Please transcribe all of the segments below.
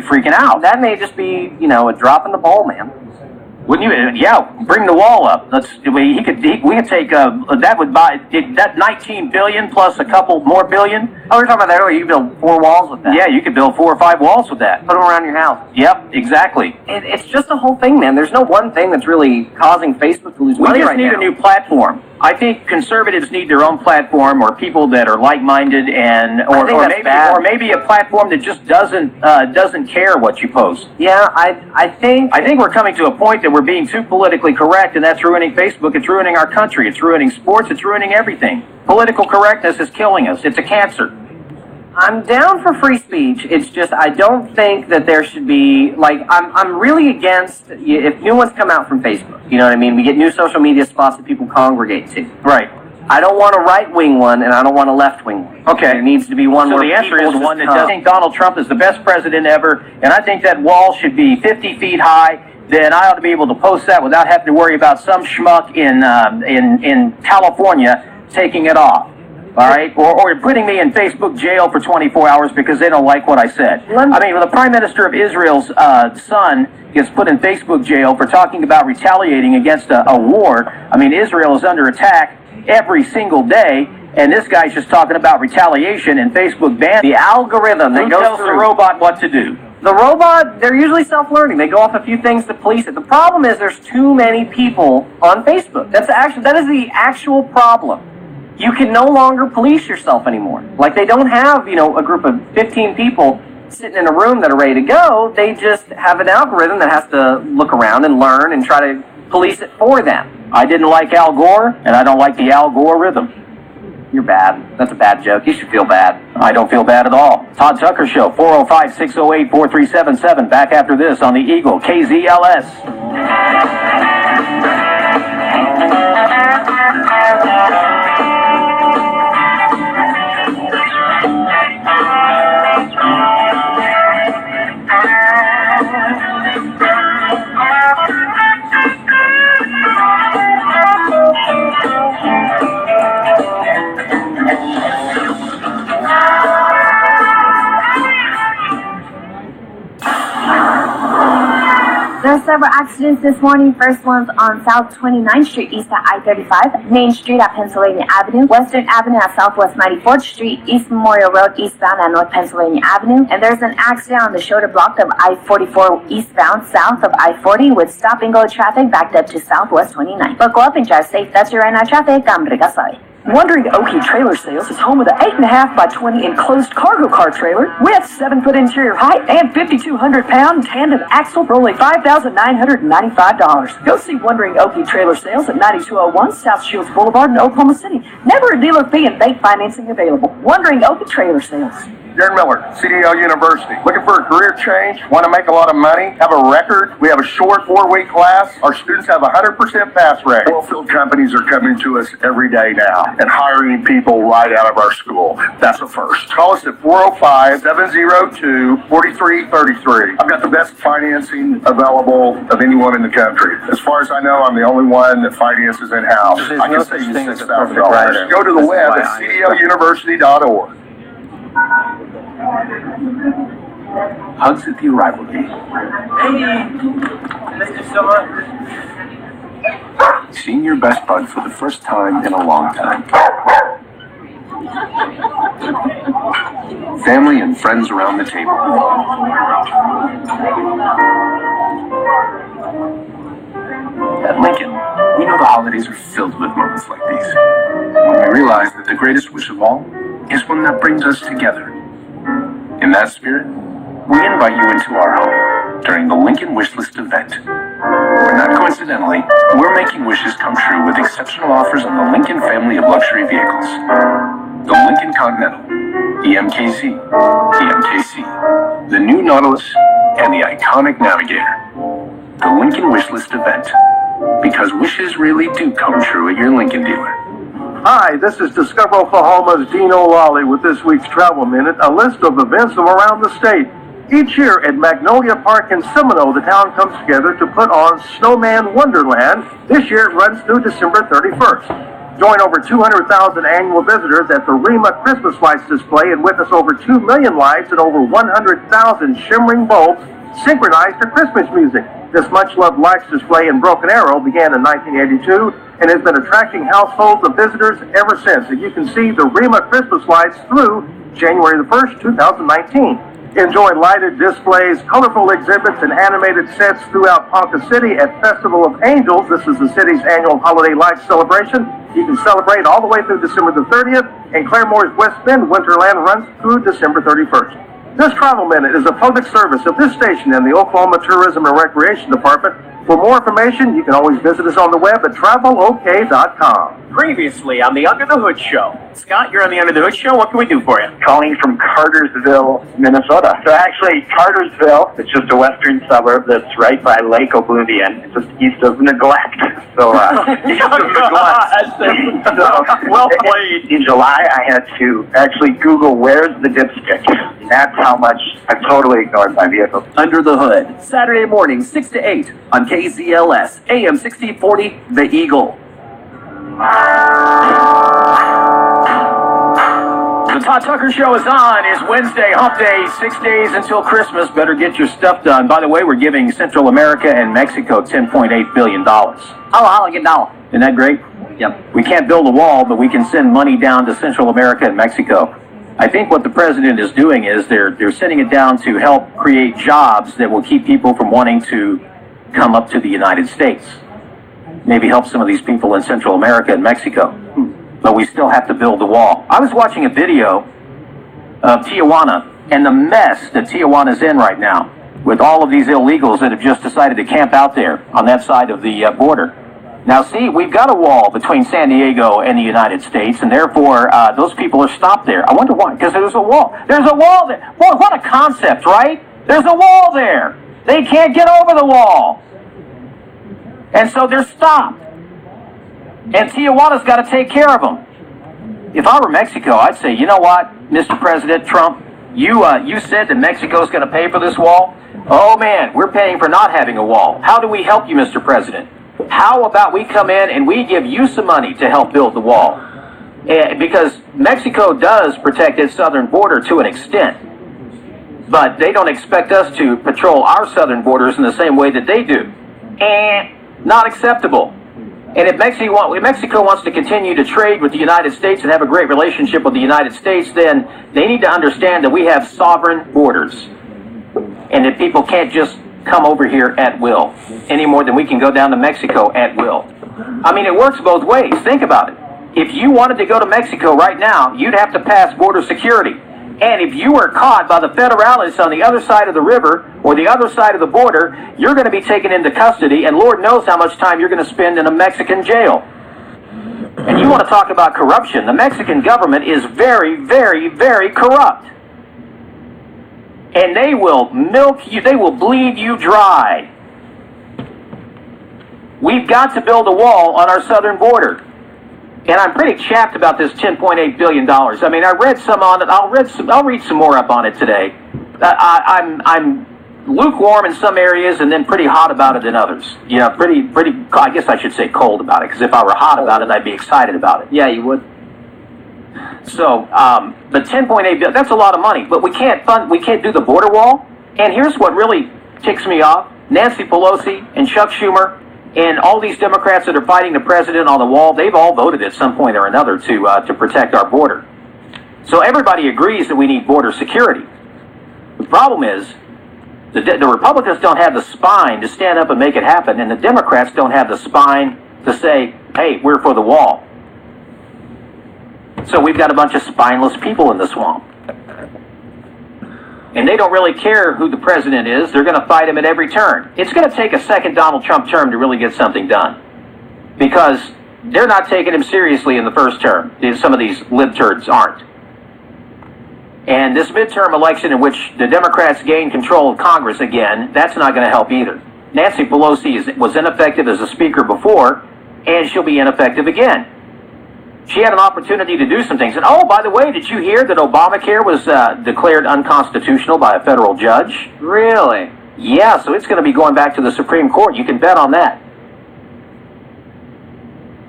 freaking out. That may just be, a drop in the bowl, man. Wouldn't you? Yeah, bring the wall up. We could take that would buy that 19 billion plus a couple more billion. Oh, we were talking about that earlier. You build 4 walls with that. Yeah, you could build 4 or 5 walls with that. Put them around your house. Yep, exactly. It's just a whole thing, man. There's no one thing that's really causing Facebook to lose money right now. We just need a new platform. I think conservatives need their own platform, or people that are like-minded, or maybe a platform that just doesn't care what you post. Yeah, I think we're coming to a point that we're being too politically correct, and that's ruining Facebook. It's ruining our country. It's ruining sports. It's ruining everything. Political correctness is killing us. It's a cancer. I'm down for free speech. It's just I don't think that there should be, I'm really against if new ones come out from Facebook. You know what I mean? We get new social media spots that people congregate to. Right. I don't want a right-wing one, and I don't want a left-wing one. Okay. There needs to be one where the answer is the one that does. I think Donald Trump is the best president ever, and I think that wall should be 50 feet high. Then I ought to be able to post that without having to worry about some schmuck in California taking it off. All right, or putting me in Facebook jail for 24 hours because they don't like what I said. I mean, the Prime Minister of Israel's son gets put in Facebook jail for talking about retaliating against a war. I mean, Israel is under attack every single day, and this guy's just talking about retaliation, and Facebook banned the algorithm that goes through. The robot what to do. The robot, they're usually self-learning. They go off a few things to police it. The problem is there's too many people on Facebook. That is the actual problem. You can no longer police yourself anymore. Like, they don't have, a group of 15 people sitting in a room that are ready to go. They just have an algorithm that has to look around and learn and try to police it for them. I didn't like Al Gore, and I don't like the Al Gore rhythm. You're bad. That's a bad joke. You should feel bad. I don't feel bad at all. Todd Tucker Show, 405-608-4377. Back after this on the Eagle, KZLS. There are several accidents this morning. First one's on South 29th Street east at I-35, Main Street at Pennsylvania Avenue, Western Avenue at Southwest 94th Street, East Memorial Road eastbound at North Pennsylvania Avenue. And there's an accident on the shoulder block of I-44 eastbound south of I-40 with stop-and-go traffic backed up to Southwest 29th. Buckle up and drive safe. That's your right now traffic. I'm Regasai. Wandering Okie Trailer Sales is home of the 8.5 by 20 enclosed cargo car trailer with 7-foot interior height and 5,200-pound tandem axle for only $5,995. Go see Wandering Okie Trailer Sales at 9201 South Shields Boulevard in Oklahoma City. Never a dealer fee and bank financing available. Wandering Okie Trailer Sales. Darren Miller, CDL University. Looking for a career change? Want to make a lot of money? Have a record? We have a short 4-week class. Our students have a 100% pass rate. Oilfield companies are coming to us every day now and hiring people right out of our school. That's a first. Call us at 405-702-4333. I've got the best financing available of anyone in the country. As far as I know, I'm the only one that finances in-house. I can save you $6,000. Go to the web at cdluniversity.org. Hugs at the arrival gate. Seeing your best bud for the first time in a long time. Family and friends around the table. At Lincoln, we know the holidays are filled with moments like these. When we realize that the greatest wish of all is one that brings us together. In that spirit, we invite you into our home during the Lincoln Wishlist event. Where not coincidentally, we're making wishes come true with exceptional offers on the Lincoln family of luxury vehicles. The Lincoln Continental, the MKZ, the MKC, the new Nautilus, and the iconic Navigator. The Lincoln Wishlist event. Because wishes really do come true at your Lincoln dealer. Hi, this is Discover Oklahoma's Dean O'Lally with this week's Travel Minute, a list of events from around the state. Each year at Magnolia Park in Seminole, the town comes together to put on Snowman Wonderland. This year it runs through December 31st. Join over 200,000 annual visitors at the REMA Christmas lights display and witness over 2 million lights and over 100,000 shimmering bulbs synchronized to Christmas music. This much-loved lights display in Broken Arrow began in 1982 and has been attracting households of visitors ever since. And you can see the REMA Christmas lights through January the 1st, 2019. Enjoy lighted displays, colorful exhibits, and animated sets throughout Ponca City at Festival of Angels. This is the city's annual holiday lights celebration. You can celebrate all the way through December the 30th, and Claremore's West Bend Winterland runs through December 31st. This Travel Minute is a public service of this station and the Oklahoma Tourism and Recreation Department. For more information, you can always visit us on the web at travelok.com. Previously on the Under the Hood Show. Scott, you're on the Under the Hood Show. What can we do for you? Calling from Cartersville, Minnesota. So actually, Cartersville, it's just a western suburb that's right by Lake Oblivion. It's just east of Neglect. So, east of Neglect. Well played. In July, I had to actually Google, where's the dipstick? That's how much I totally ignored my vehicle. Under the Hood. Saturday morning, 6 to 8 on KZLS, AM 1640, The Eagle. The Todd Tucker Show is on. It's Wednesday, hump day, 6 days until Christmas. Better get your stuff done. By the way, we're giving Central America and Mexico $10.8 billion. Isn't that great? Yep. We can't build a wall, but we can send money down to Central America and Mexico. I think what the president is doing is they're sending it down to help create jobs that will keep people from wanting to come up to the United States. Maybe help some of these people in Central America and Mexico. But we still have to build the wall. I was watching a video of Tijuana and the mess that Tijuana's in right now with all of these illegals that have just decided to camp out there on that side of the border. Now, see, we've got a wall between San Diego and the United States, and therefore those people are stopped there. I wonder why, because there's a wall. There's a wall there. Boy, what a concept, right? There's a wall there. They can't get over the wall. And so they're stopped. And Tijuana's got to take care of them. If I were Mexico, I'd say, you know what, Mr. President Trump, you said that Mexico's going to pay for this wall. Oh, man, we're paying for not having a wall. How do we help you, Mr. President? How about we come in and we give you some money to help build the wall? Because Mexico does protect its southern border to an extent. But they don't expect us to patrol our southern borders in the same way that they do. Not acceptable. And if Mexico wants to continue to trade with the United States and have a great relationship with the United States, then they need to understand that we have sovereign borders. And that people can't just come over here at will, any more than we can go down to Mexico at will. I mean, it works both ways. Think about it. If you wanted to go to Mexico right now, you'd have to pass border security. And if you were caught by the federalists on the other side of the river or the other side of the border, you're going to be taken into custody, and Lord knows how much time you're going to spend in a Mexican jail. And you want to talk about corruption. The Mexican government is very, very, very corrupt. And they will milk you, they will bleed you dry. We've got to build a wall on our southern border. And I'm pretty chapped about this $10.8 billion. I mean, I read some on it. I'll read some more up on it today. I'm lukewarm in some areas and then pretty hot about it in others. You know, pretty, I guess I should say cold about it, because if I were hot about it, I'd be excited about it. Yeah, you would. So, but $10.8 billion, that's a lot of money. But we can't do the border wall. And here's what really ticks me off. Nancy Pelosi and Chuck Schumer and all these Democrats that are fighting the president on the wall, they've all voted at some point or another to protect our border. So everybody agrees that we need border security. The problem is the Republicans don't have the spine to stand up and make it happen, and the Democrats don't have the spine to say, hey, we're for the wall. So we've got a bunch of spineless people in the swamp. And they don't really care who the president is. They're going to fight him at every turn. It's going to take a second Donald Trump term to really get something done. Because they're not taking him seriously in the first term. Some of these libturds aren't. And this midterm election in which the Democrats gain control of Congress again, that's not going to help either. Nancy Pelosi was ineffective as a speaker before, and she'll be ineffective again. She had an opportunity to do some things. And oh, by the way, did you hear that Obamacare was declared unconstitutional by a federal judge? Really? Yeah, so it's going to be going back to the Supreme Court. You can bet on that.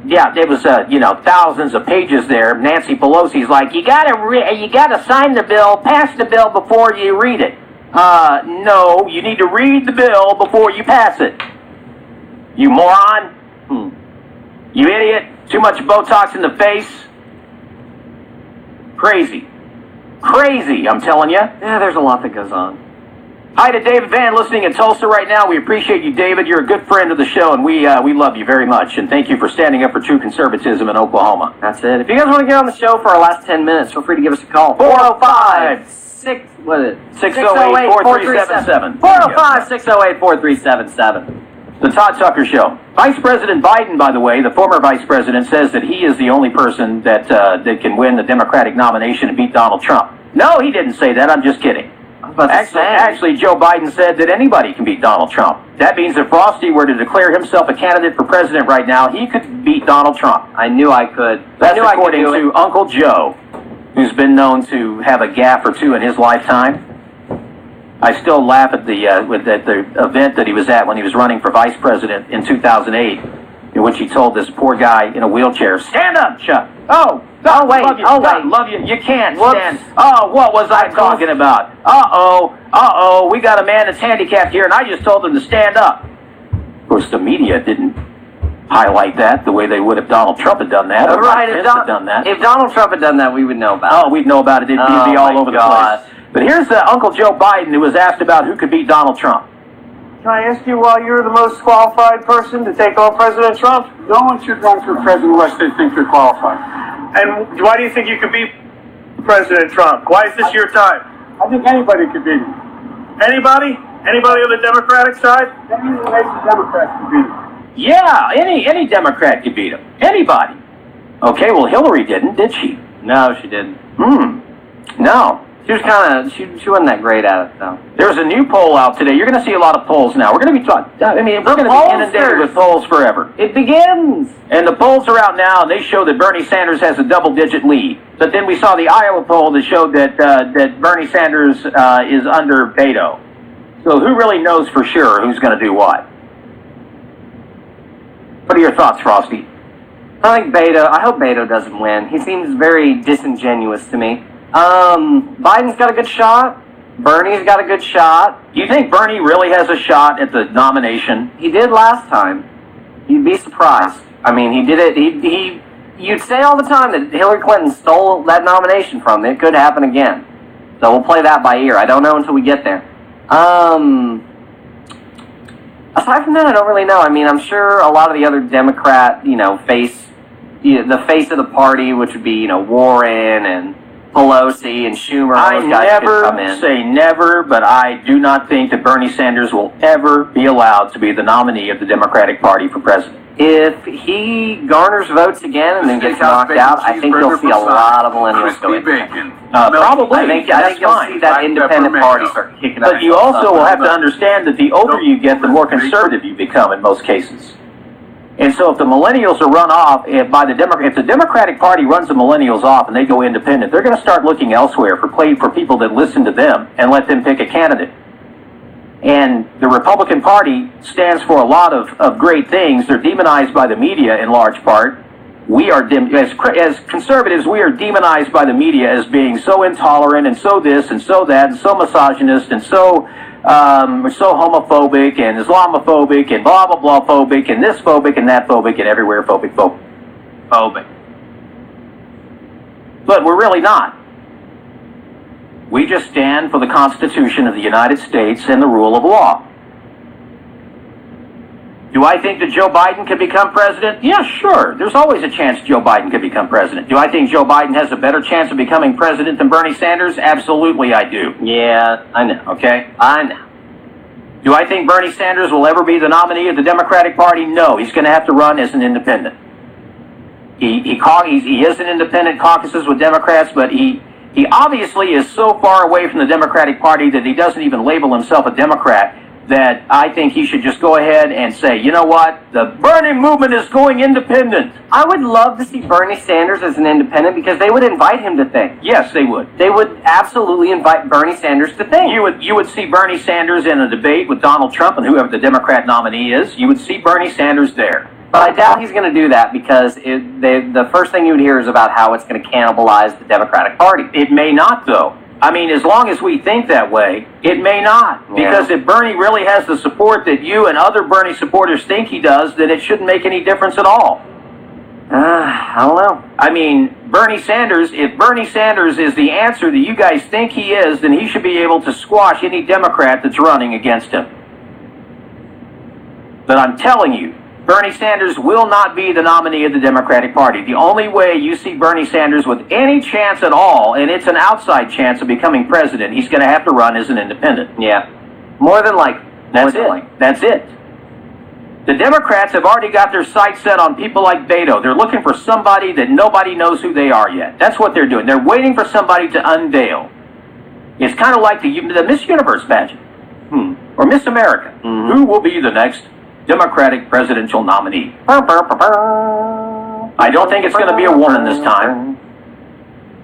Yeah, there was, thousands of pages there. Nancy Pelosi's like, you gotta sign the bill, pass the bill before you read it. No, you need to read the bill before you pass it. You moron. You idiot. Too much Botox in the face. Crazy. Crazy, I'm telling you. Yeah, there's a lot that goes on. Hi to David Van listening in Tulsa right now. We appreciate you, David. You're a good friend of the show, and we love you very much. And thank you for standing up for true conservatism in Oklahoma. That's it. If you guys want to get on the show for our last 10 minutes, feel free to give us a call. 608-4377. 405-608-4377. The Todd Tucker Show. Vice President Biden, by the way, the former vice president, says that he is the only person that can win the Democratic nomination and beat Donald Trump. No, he didn't say that. I'm just kidding. Actually, Joe Biden said that anybody can beat Donald Trump. That means if Frosty were to declare himself a candidate for president right now, he could beat Donald Trump. I knew I could. That's according to Uncle Joe, who's been known to have a gaffe or two in his lifetime. I still laugh at the event that he was at when he was running for vice president in 2008, in which he told this poor guy in a wheelchair, "Stand up, Chuck." Wait. Love you. You can't stand. Oh, what was I talking about? We got a man that's handicapped here, and I just told him to stand up. Of course, the media didn't highlight that the way they would if Donald Trump had done that. Right, if done that. If Donald Trump had done that, we would know about it. Oh, we'd know about it. It'd be all over the place. But here's Uncle Joe Biden, who was asked about who could beat Donald Trump. Can I ask you why you're the most qualified person to take on President Trump? No one should run for president unless they think they're qualified. And why do you think you could beat President Trump? Why is this your time? I think anybody could beat him. Anybody? Anybody on the Democratic side? Any of the major Democrats could beat him. Yeah, any Democrat could beat him. Anybody. Okay, well, Hillary didn't, did she? No, she didn't. No. She was she wasn't that great at it, though. There's a new poll out today. You're going to see a lot of polls now. We're going to be talking, we're going to be inundated with polls forever. It begins! And the polls are out now, and they show that Bernie Sanders has a double-digit lead. But then we saw the Iowa poll that showed that Bernie Sanders is under Beto. So who really knows for sure who's going to do what? What are your thoughts, Frosty? I hope Beto doesn't win. He seems very disingenuous to me. Biden's got a good shot. Bernie's got a good shot. Do you think Bernie really has a shot at the nomination? He did last time. You'd be surprised. I mean, he did it. You'd say all the time that Hillary Clinton stole that nomination from him. It could happen again. So we'll play that by ear. I don't know until we get there. Aside from that, I don't really know. I mean, I'm sure a lot of the other Democrat, the face of the party, which would be, Warren and Pelosi and Schumer. I never say never, but I do not think that Bernie Sanders will ever be allowed to be the nominee of the Democratic Party for president. If he garners votes again and then gets knocked out, I think you'll see a lot of millennials go in. Probably. I think you'll see that independent party start kicking up. But you also will have to understand that the older you get, the more conservative you become in most cases. And so if the millennials are run off if the Democratic Party runs the millennials off and they go independent, they're going to start looking elsewhere for people that listen to them and let them pick a candidate. And the Republican Party stands for a lot of great things. They're demonized by the media in large part. We are, as conservatives, we are demonized by the media as being so intolerant and so this and so that and so misogynist and so homophobic and Islamophobic and blah, blah, blah phobic and this phobic and that phobic and everywhere phobic. But we're really not. We just stand for the Constitution of the United States and the rule of law. Do I think that Joe Biden could become president? Yeah, sure. There's always a chance Joe Biden could become president. Do I think Joe Biden has a better chance of becoming president than Bernie Sanders? Absolutely I do. Yeah, I know. Okay? I know. Do I think Bernie Sanders will ever be the nominee of the Democratic Party? No. He's going to have to run as an independent. He is an independent, caucuses with Democrats, but he obviously is so far away from the Democratic Party that he doesn't even label himself a Democrat, that I think he should just go ahead and say, you know what, the Bernie movement is going independent. I would love to see Bernie Sanders as an independent because they would invite him to things. Yes, they would. They would absolutely invite Bernie Sanders to things. You would see Bernie Sanders in a debate with Donald Trump and whoever the Democrat nominee is. You would see Bernie Sanders there. But I doubt he's going to do that because the first thing you would hear is about how it's going to cannibalize the Democratic Party. It may not, though. I mean, as long as we think that way, it may not. Yeah. Because if Bernie really has the support that you and other Bernie supporters think he does, then it shouldn't make any difference at all. I don't know. I mean, Bernie Sanders, if Bernie Sanders is the answer that you guys think he is, then he should be able to squash any Democrat that's running against him. But I'm telling you, Bernie Sanders will not be the nominee of the Democratic Party. The only way you see Bernie Sanders with any chance at all, and it's an outside chance of becoming president, he's going to have to run as an independent. Yeah. More than likely. That's it. That's it. The Democrats have already got their sights set on people like Beto. They're looking for somebody that nobody knows who they are yet. That's what they're doing. They're waiting for somebody to unveil. It's kind of like the Miss Universe pageant. Or Miss America. Who will be the next Democratic presidential nominee? I don't think it's going to be a woman this time.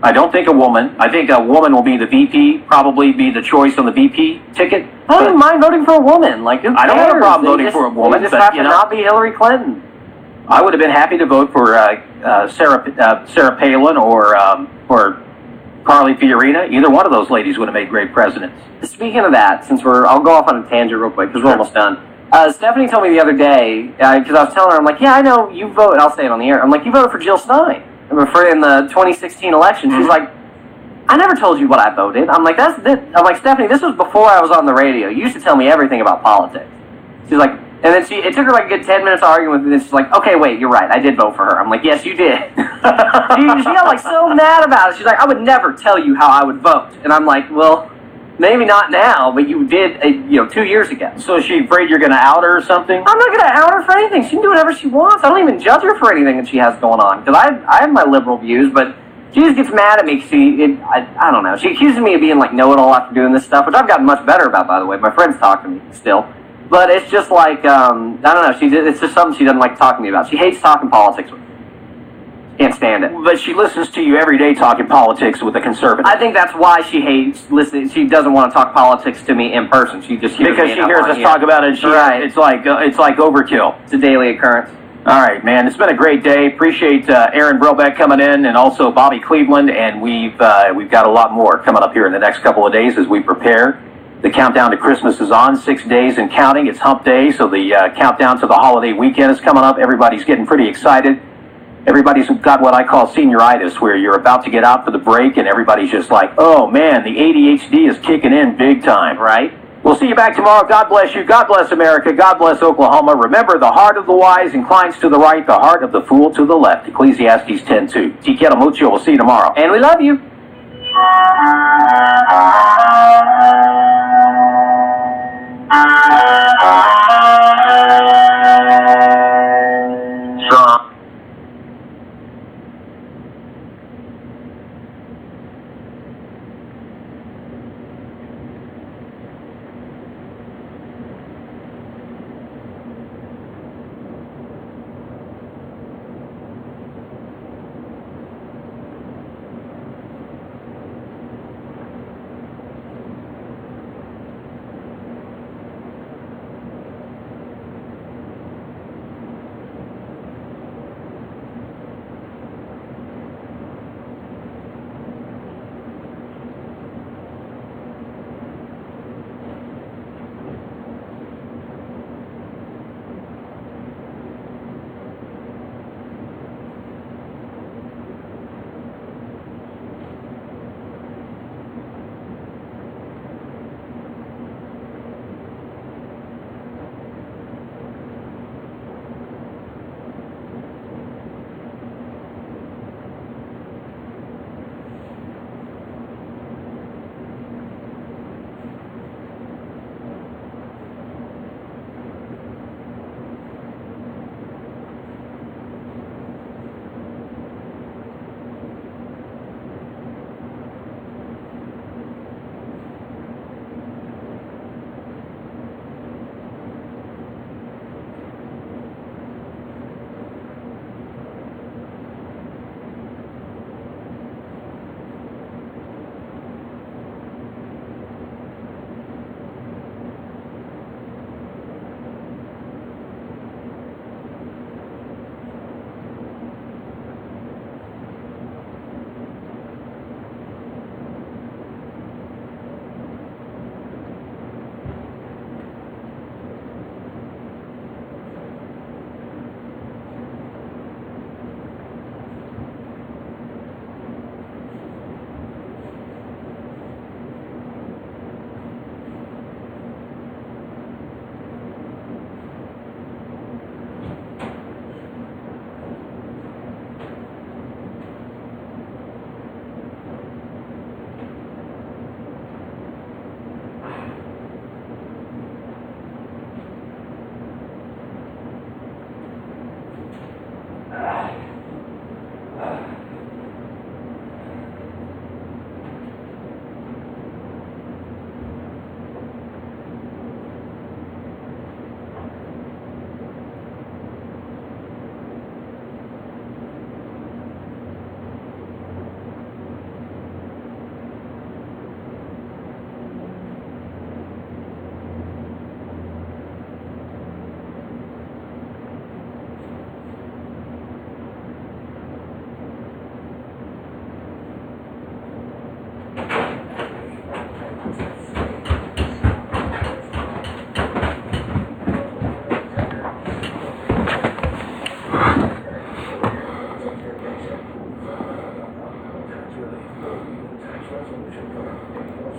I don't think a woman. I think a woman will be the VP, probably be the choice on the VP ticket. I don't mind voting for a woman. Like, who cares? I don't have a problem They voting just- for a woman, they just but, have you to know. not be Hillary Clinton. I would have been happy to vote for Sarah Palin or Carly Fiorina. Either one of those ladies would have made great presidents. Speaking of that, I'll go off on a tangent real quick because we're almost done. Stephanie told me the other day, because I was telling her, I'm like, yeah, I know you vote, I'll say it on the air. I'm like, you voted for Jill Stein in the 2016 election. She's like, I never told you what I voted. I'm like, I'm like, Stephanie, this was before I was on the radio. You used to tell me everything about politics. She's like, and then it took her like a good 10 minutes arguing with me, and she's like, okay, wait, you're right, I did vote for her. I'm like, yes, you did. she got like so mad about it. She's like, I would never tell you how I would vote. And I'm like, well, maybe not now, but you did, 2 years ago. So is she afraid you're going to out her or something? I'm not going to out her for anything. She can do whatever she wants. I don't even judge her for anything that she has going on. Because I have my liberal views, but she just gets mad at me because I don't know. She accuses me of being like know-it-all after doing this stuff, which I've gotten much better about, by the way. My friends talk to me still. But it's just like, I don't know. It's just something she doesn't like talking to me about. She hates talking politics with me. Can't stand it. But she listens to you every day talking politics with the conservatives. I think that's why she hates listening. She doesn't want to talk politics to me in person. She just hears because me she hears us here. talk about it. Right. It's like overkill. It's a daily occurrence. All right, man. It's been a great day. Appreciate Aaron Brobeck coming in, and also Bobby Cleveland. And we've got a lot more coming up here in the next couple of days as we prepare. The countdown to Christmas is on, 6 days and counting. It's hump day, so the countdown to the holiday weekend is coming up. Everybody's getting pretty excited. Everybody's got what I call senioritis, where you're about to get out for the break and everybody's just like, oh man, the ADHD is kicking in big time, right? We'll see you back tomorrow. God bless you. God bless America. God bless Oklahoma. Remember, the heart of the wise inclines to the right, the heart of the fool to the left. Ecclesiastes 10:2. Te quiero mucho. We'll see you tomorrow. And we love you.